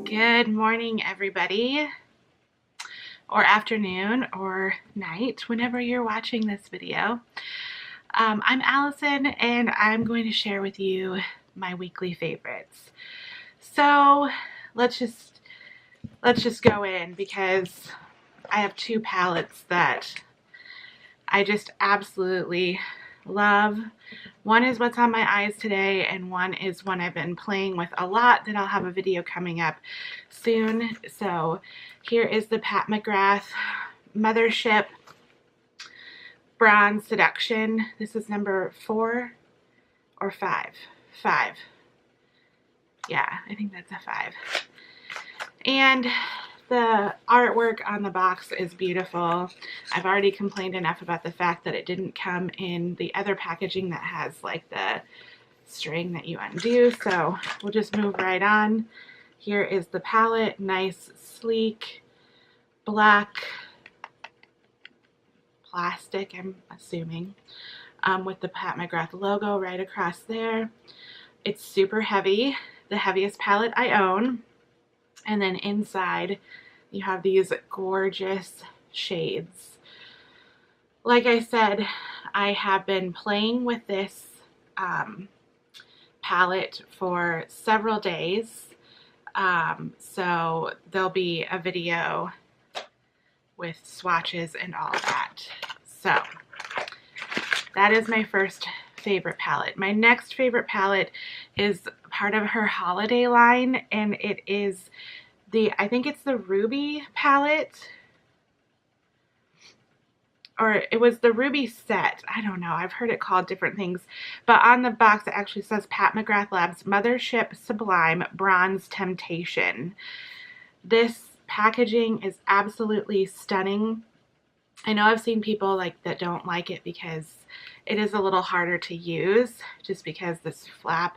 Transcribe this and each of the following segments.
Good morning, everybody, or afternoon, or night, whenever you're watching this video. I'm Allison, and I'm going to share with you my weekly favorites. So let's just go in, because I have two palettes that I just absolutely love. One is what's on my eyes today, and one is one I've been playing with a lot that I'll have a video coming up soon. So here is the McGrath Mothership Bronze Seduction. This is number 4 or 5. 5. Yeah, I think that's a 5. And the artwork on the box is beautiful. I've already complained enough about the fact that it didn't come in the other packaging that has like the string that you undo, so we'll just move right on. Here is the palette, nice, sleek, black plastic, I'm assuming, with the Pat McGrath logo right across there. It's super heavy, the heaviest palette I own. And then inside you have these gorgeous shades. Like I said, I have been playing with this palette for several days. So there'll be a video with swatches and all that. So that is my first favorite palette. My next favorite palette is part of her holiday line, and it is I think it's the Ruby palette, or it was the Ruby set. I don't know. I've heard it called different things. But on the box, it actually says Pat McGrath Labs Mothership Sublime Bronze Temptation. This packaging is absolutely stunning. I know I've seen people like that don't like it because it is a little harder to use, just because this flap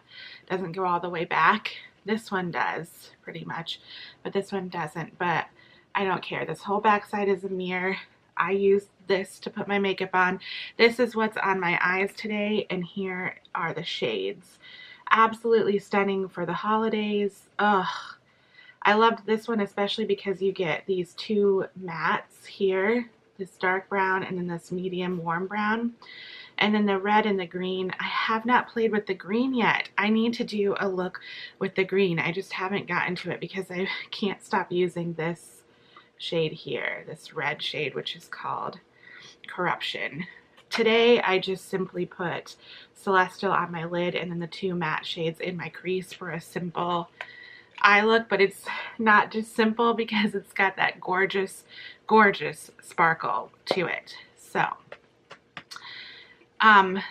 doesn't go all the way back. This one does, pretty much, but this one doesn't. But I don't care. This whole backside is a mirror. I use this to put my makeup on. This is what's on my eyes today, and here are the shades. Absolutely stunning for the holidays. Ugh. I loved this one especially because you get these two mattes here, this dark brown and then this medium warm brown. And then the red and the green. I have not played with the green yet. I need to do a look with the green. I just haven't gotten to it because I can't stop using this shade here, this red shade, which is called Corruption. Today I just simply put Celestial on my lid and then the two matte shades in my crease for a simple eye look, but it's not just simple because it's got that gorgeous, gorgeous sparkle to it. So $55,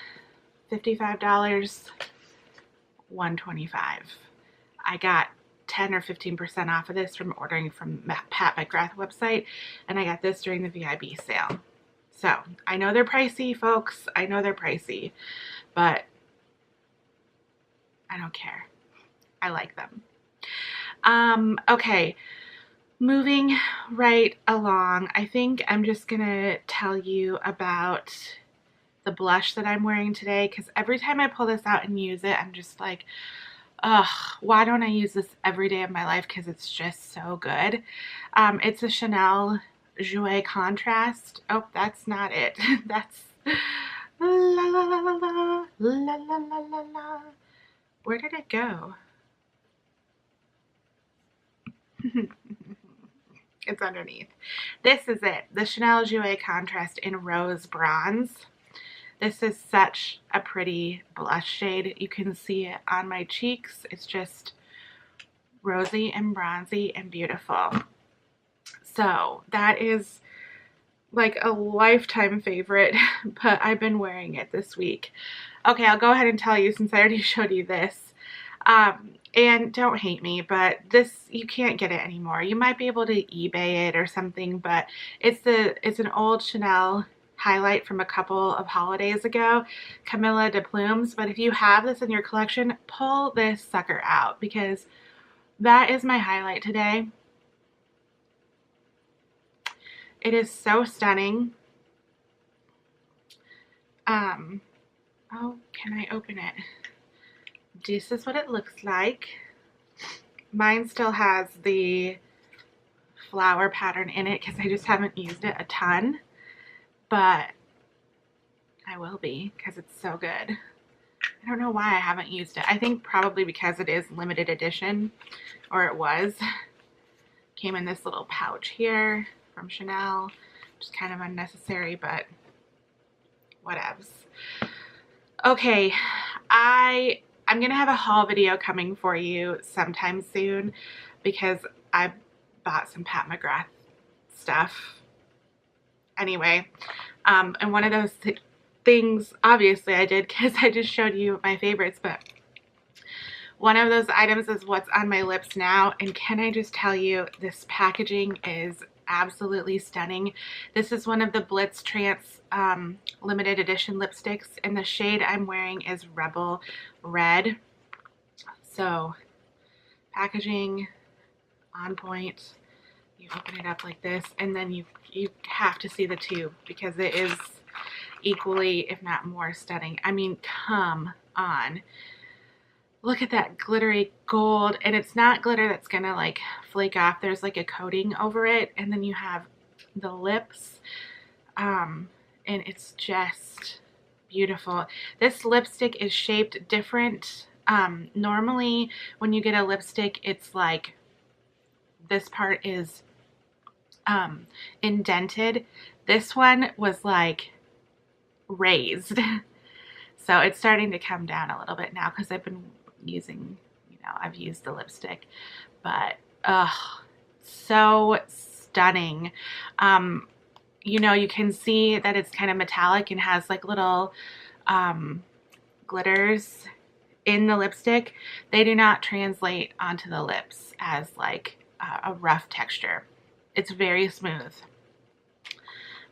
$125. I got 10 or 15% off of this from ordering from Pat McGrath website, and I got this during the VIB sale. So I know they're pricey, folks. I know they're pricey, but I don't care. I like them. Okay, moving right along, I think I'm just gonna tell you about the blush that I'm wearing today, because every time I pull this out and use it, I'm just like, ugh, why don't I use this every day of my life? Because it's just so good. It's a Chanel Joues Contrast. Oh, that's not it. That's la la la la la la la la la. Where did it go? It's underneath. This is it. The Chanel Joues Contrast in Rose Bronze. This is such a pretty blush shade. You can see it on my cheeks. It's just rosy and bronzy and beautiful. So that is like a lifetime favorite, but I've been wearing it this week. Okay, I'll go ahead and tell you, since I already showed you this. And don't hate me, but this, you can't get it anymore. You might be able to eBay it or something, but it's an old Chanel highlight from a couple of holidays ago, Camelia de Plumes. But if you have this in your collection, pull this sucker out, because that is my highlight today. It is so stunning. Oh, can I open it? This is what it looks like. Mine still has the flower pattern in it because I just haven't used it a ton, but I will be because it's so good. I don't know why I haven't used it. I think probably because it is limited edition, or it was. Came in this little pouch here from Chanel, just kind of unnecessary, but whatevs. Okay, I'm gonna have a haul video coming for you sometime soon because I bought some Pat McGrath stuff. Anyway, and one of those things, obviously I did because I just showed you my favorites, but one of those items is what's on my lips now, and can I just tell you, this packaging is absolutely stunning. This is one of the Blitz Trance limited edition lipsticks, and the shade I'm wearing is Rebel Red. So packaging on point. You open it up like this, and then you have to see the tube because it is equally, if not more, stunning. I mean, come on. Look at that glittery gold, and it's not glitter that's gonna like flake off. There's like a coating over it, and then you have the lips, and it's just beautiful. This lipstick is shaped different. Normally when you get a lipstick, it's like this part is indented. This one was like raised. So it's starting to come down a little bit now because I've been using, I've used the lipstick, but so stunning. You can see that it's kind of metallic and has like little glitters in the lipstick. They do not translate onto the lips as like a rough texture. It's very smooth.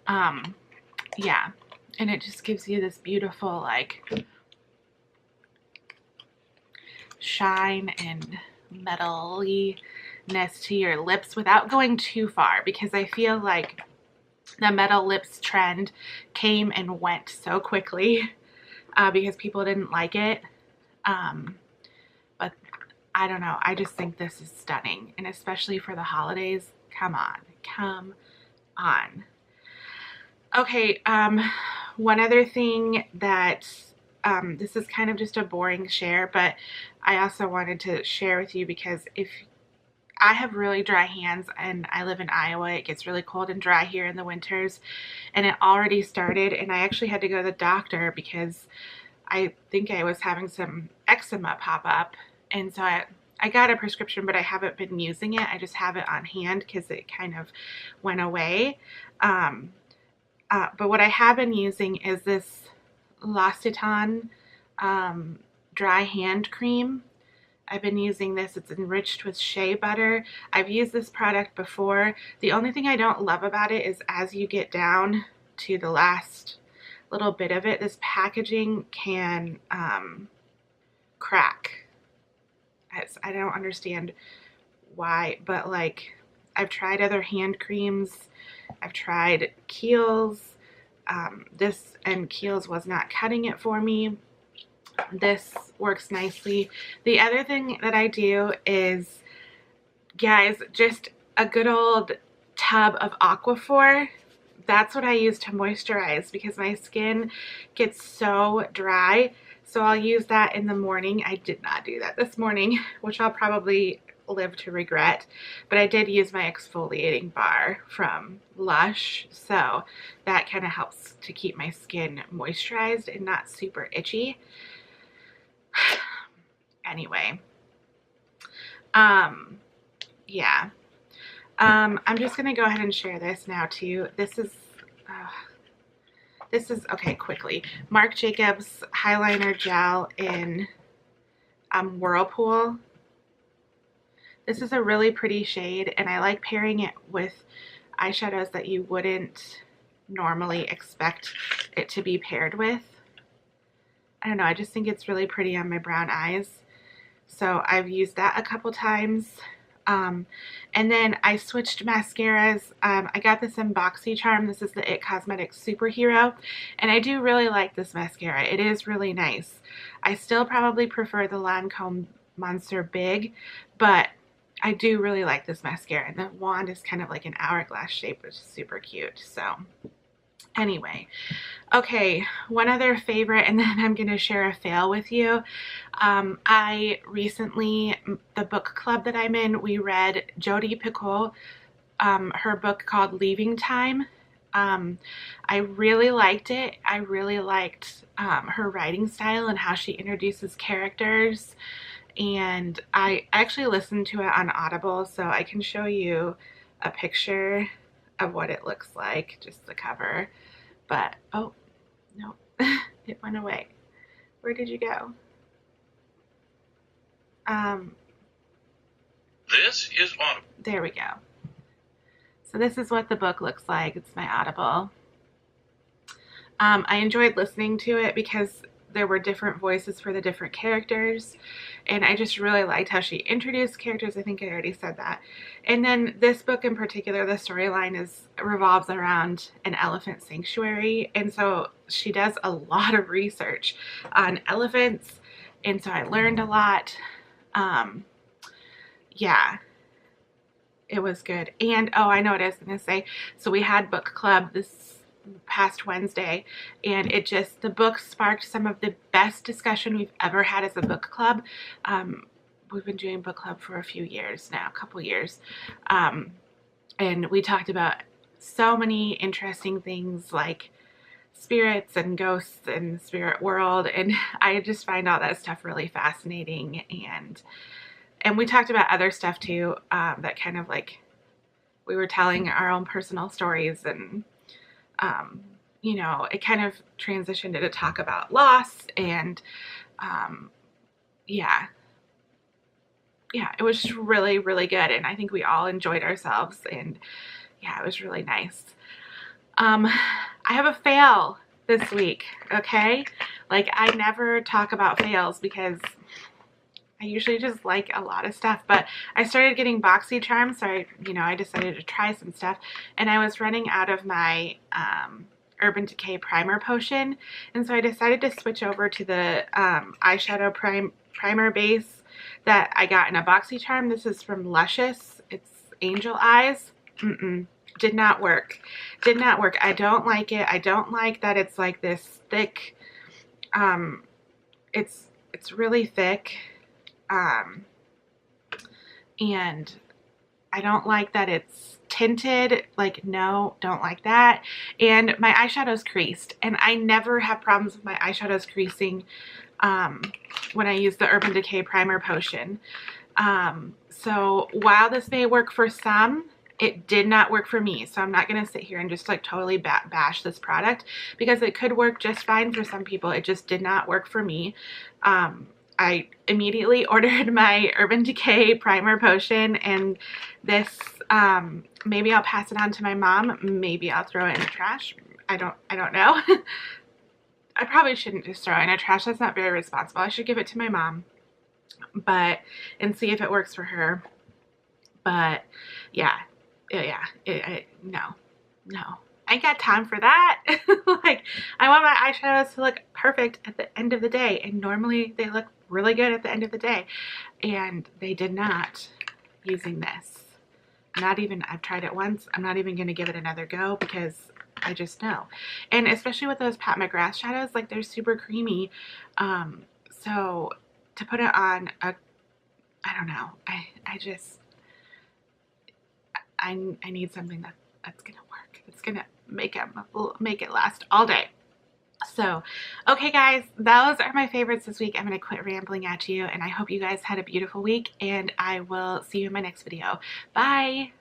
Yeah, and it just gives you this beautiful like shine and metal-y-ness to your lips without going too far, because I feel like the metal lips trend came and went so quickly because people didn't like it. But I don't know, I just think this is stunning, and especially for the holidays. Come on. Okay, one other thing that this is kind of just a boring share, but I also wanted to share with you because if I have really dry hands and I live in Iowa, it gets really cold and dry here in the winters, and it already started, and I actually had to go to the doctor because I think I was having some eczema pop up, and so I got a prescription, but I haven't been using it. I just have it on hand because it kind of went away. But what I have been using is this Loccitane dry hand cream. I've been using this. It's enriched with shea butter. I've used this product before. The only thing I don't love about it is as you get down to the last little bit of it, this packaging can crack. I don't understand why, but like I've tried other hand creams. I've tried Kiehl's. This and Kiehl's was not cutting it for me. This works nicely. The other thing that I do is, guys, just a good old tub of Aquaphor. That's what I use to moisturize because my skin gets so dry. So I'll use that in the morning. I did not do that this morning, which I'll probably live to regret, but I did use my exfoliating bar from Lush, so that kind of helps to keep my skin moisturized and not super itchy. Anyway, yeah, I'm just gonna go ahead and share this now too. This is okay, quickly, Marc Jacobs Highliner Gel in Whirlpool. This is a really pretty shade, and I like pairing it with eyeshadows that you wouldn't normally expect it to be paired with. I don't know, I just think it's really pretty on my brown eyes. So I've used that a couple times. And then I switched mascaras. I got this in BoxyCharm. This is the It Cosmetics Superhero, and I do really like this mascara. It is really nice. I still probably prefer the Lancome Monster Big, but I do really like this mascara, and the wand is kind of like an hourglass shape, which is super cute. So anyway, okay, one other favorite, and then I'm going to share a fail with you. I recently, the book club that I'm in, we read Jodi Picoult, her book called Leaving Time. I really liked it. I really liked her writing style and how she introduces characters. And I actually listened to it on Audible, so I can show you a picture of what it looks like, just the cover. But, oh, no, it went away. Where did you go? This is Audible. There we go. So this is what the book looks like. It's my Audible. I enjoyed listening to it because there were different voices for the different characters, and I just really liked how she introduced characters. I think I already said that. And then this book in particular, the storyline revolves around an elephant sanctuary, and so she does a lot of research on elephants, and so I learned a lot. Yeah, it was good. And oh, I know what I was gonna say. So we had book club this past Wednesday, and the book sparked some of the best discussion we've ever had as a book club. We've been doing book club for a few years now, a couple years, and we talked about so many interesting things like spirits and ghosts and the spirit world, and I just find all that stuff really fascinating. And we talked about other stuff too, that kind of like we were telling our own personal stories, and you know, it kind of transitioned to talk about loss, and yeah, it was just really, really good, and I think we all enjoyed ourselves, and yeah, it was really nice. I have a fail this week, okay? Like, I never talk about fails because I usually just like a lot of stuff, but I started getting boxy charms, so I decided to try some stuff, and I was running out of my Urban Decay primer potion, and so I decided to switch over to the eyeshadow primer base that I got in a boxy charm. This is from Luscious. It's Angel Eyes. Did not work. Did not work. I don't like it. I don't like that it's like this thick. It's really thick. And I don't like that it's tinted. Like, no, don't like that. And my eyeshadow's creased, and I never have problems with my eyeshadows creasing when I use the Urban Decay primer potion. So while this may work for some, it did not work for me. So I'm not going to sit here and just like totally bash this product, because it could work just fine for some people. It just did not work for me. I immediately ordered my Urban Decay primer potion, and this, maybe I'll pass it on to my mom. Maybe I'll throw it in the trash. I don't know. I probably shouldn't just throw it in a trash. That's not very responsible. I should give it to my mom, and see if it works for her. But yeah, no. I ain't got time for that. Like, I want my eyeshadows to look perfect at the end of the day, and normally they look really good at the end of the day, and they did not using this. I've tried it once. I'm not even going to give it another go, because I just know. And especially with those Pat McGrath shadows, like, they're super creamy. So to put it on I don't know. I need something that's going to work. It's going to make it last all day. So, okay guys, those are my favorites this week. I'm going to quit rambling at you, and I hope you guys had a beautiful week, and I will see you in my next video. Bye!